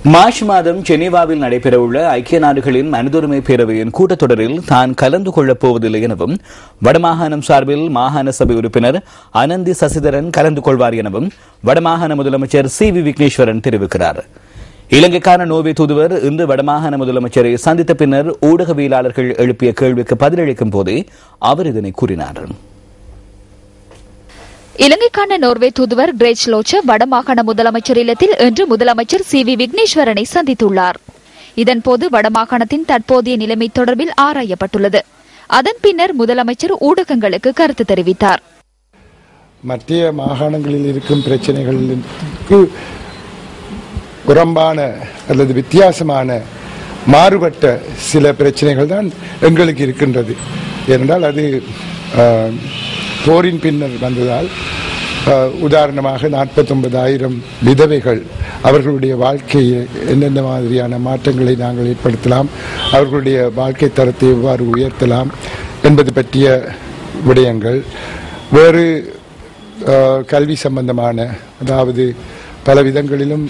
March மாதம் ஜெனீவாவில் நடைபெறவுள்ள ஐக்கிய நாடுகளின் மனிதுரிமை பேரவையின் கூட்டத்தொடரில் தான் கலந்து கொள்ளப் போவதில்லை எனவும் வடமாகாணம் சார்பில் மாகாண சபை உறுப்பினர் அனந்தி சசிதரன் கலந்து கொள்வார் எனவும் வடமாகாண முதலமைச்சர் சி.வி. விக்னேஸ்வரன் தெரிவிக்கிறார். இலங்கைக்கான நோர்வே தூதுவர் இன்று வடமாகாண முதலமைச்சரை சந்தித்த பின்னர் ஊடகவியலாளர்கள் எழுப்பிய கேள்விக்கு பதிலளிக்கும் போதே அவர் இதனை கூறினார். இலங்கைக்கான நோர்வே தூதுவர் கிரேச் லோச்ச வடமாகாண முதலமைச்சர் இல்லத்தில் இன்று முதலமைச்சர் சி.வி. விக்னேஸ்வரனை சந்தித்துள்ளார். இதன்போது வடமாகாணத்தின் தற்போதைய நிலைமை தொடர்பில் ஆராயப்பட்டுள்ளது. அதன் பின்னர் முதலமைச்சர் ஊடகங்களுக்கு கருத்து தெரிவித்தார். மத்திய மாகாணங்களில் இருக்கும் பிரச்சனைகளுக்கு புறம்பான அல்லது வித்தியாசமான மாறுபட்ட சில பிரச்சனைகள் தான் எங்களுக்கு இருக்கின்றது. ஏனென்றால் அது போரின் பின்னர் வந்ததால் உதாரணமாக 49,000 விதவைகள் அவர்களுடைய வாழ்க்கையை எந்தெந்த மாதிரியான மாற்றங்களை நாங்கள் ஏற்படுத்தலாம், அவர்களுடைய வாழ்க்கை தரத்தை எவ்வாறு உயர்த்தலாம் என்பது பற்றிய விடயங்கள், வேறு கல்வி சம்பந்தமான, அதாவது பல விதங்களிலும்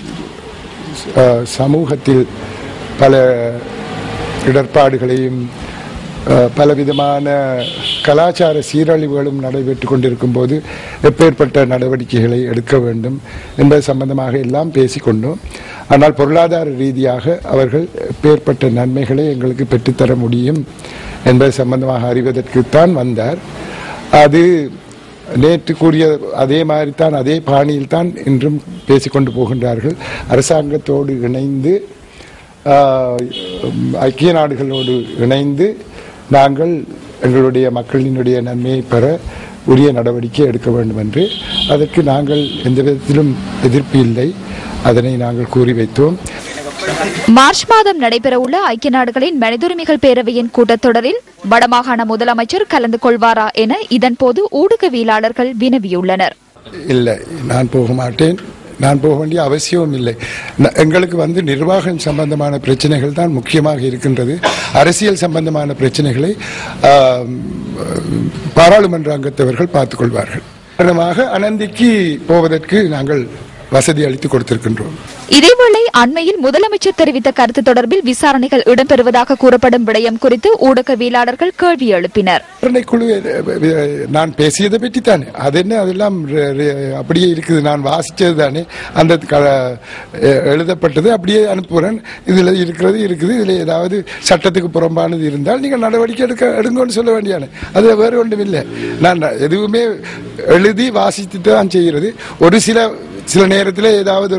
சமூகத்தில் பல இடர்பாடுகளையும் பலவிதமான கலாச்சார சீரழிவுகளும் நடைபெற்றுக் கொண்டிருக்கும் போது எப்பேற்பட்ட நடவடிக்கைகளை எடுக்க வேண்டும் என்பது சம்பந்தமாக எல்லாம் பேசிக்கொண்டோம். ஆனால் பொருளாதார ரீதியாக அவர்கள் எப்பேற்பட்ட நன்மைகளை எங்களுக்கு பெற்றுத்தர முடியும் என்பது சம்பந்தமாக அறிவதற்குத்தான் வந்தார். அது நேற்று கூறிய அதே மாதிரி தான், அதே பாணியில் தான் இன்றும் பேசிக்கொண்டு போகின்றார்கள். அரசாங்கத்தோடு இணைந்து ஐக்கிய நாடுகளோடு இணைந்து நாங்கள் எங்களுடைய மக்களினுடைய நன்மையை பெற உரிய நடவடிக்கை எடுக்க வேண்டும் என்று, அதற்கு நாங்கள் எந்த விதத்திலும் எதிர்ப்பு இல்லை, அதனை நாங்கள் கூறி வைத்தோம். மார்ச் மாதம் நடைபெறவுள்ள ஐக்கிய நாடுகளின் மனிதுரிமைகள் பேரவையின் கூட்டத்தொடரில் வடமாகாண முதலமைச்சர் கலந்து கொள்வாரா என இதன்போது ஊடகவியலாளர்கள் வினவியுள்ளனர். இல்லை, நான் போக மாட்டேன். நான் போக வேண்டிய அவசியமும் இல்லை. எங்களுக்கு நிர்வாகம் சம்பந்தமான பிரச்சனைகள் தான் முக்கியமாக இருக்கின்றது. அரசியல் சம்பந்தமான பிரச்சனைகளை பாராளுமன்ற அங்கத்தவர்கள் பார்த்துக் கொள்வார்கள். காரணமாக அனந்திக்கு போவதற்கு நாங்கள் வசதி அளித்து கொடுத்திருக்கின்றோம். இதேவேளை அண்மையில் முதலமைச்சர் தெரிவித்த கருத்து தொடர்பில் விசாரணைகள் இடம்பெறுவதாக கூறப்படும் விடயம் குறித்து ஊடகவியலாளர்கள் கேள்வி எழுப்பினர். நான் பேசியதை பற்றி தானே, அது என்ன, அதெல்லாம் அப்படியே இருக்குது, நான் வாசிச்சது தானே, அந்த எழுதப்பட்டது அப்படியே அனுப்புகிறேன். இதுல இருக்கிறது இருக்குது, இதுல ஏதாவது சட்டத்துக்கு புறம்பானது இருந்தால் நீங்கள் நடவடிக்கை எடுங்கன்னு சொல்ல வேண்டியானே, அது வேறு ஒன்றும் இல்லை. நான் எதுவுமே எழுதி வாசித்து தான் செய்கிறது. ஒரு சில நேரத்தில் ஏதாவது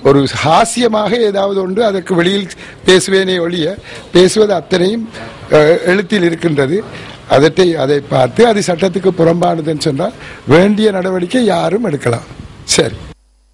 ஒரு ஹாஸ்யமாக ஏதாவது ஒன்று அதற்கு வெளியில் பேசுவேனே ஒழிய பேசுவது அத்தனையும் எழுத்தில் இருக்கின்றது. அதை பார்த்து அது சட்டத்துக்கு புறம்பானதுன்னு சொன்னால் வேண்டிய நடவடிக்கை யாரும் எடுக்கலாம். சரி.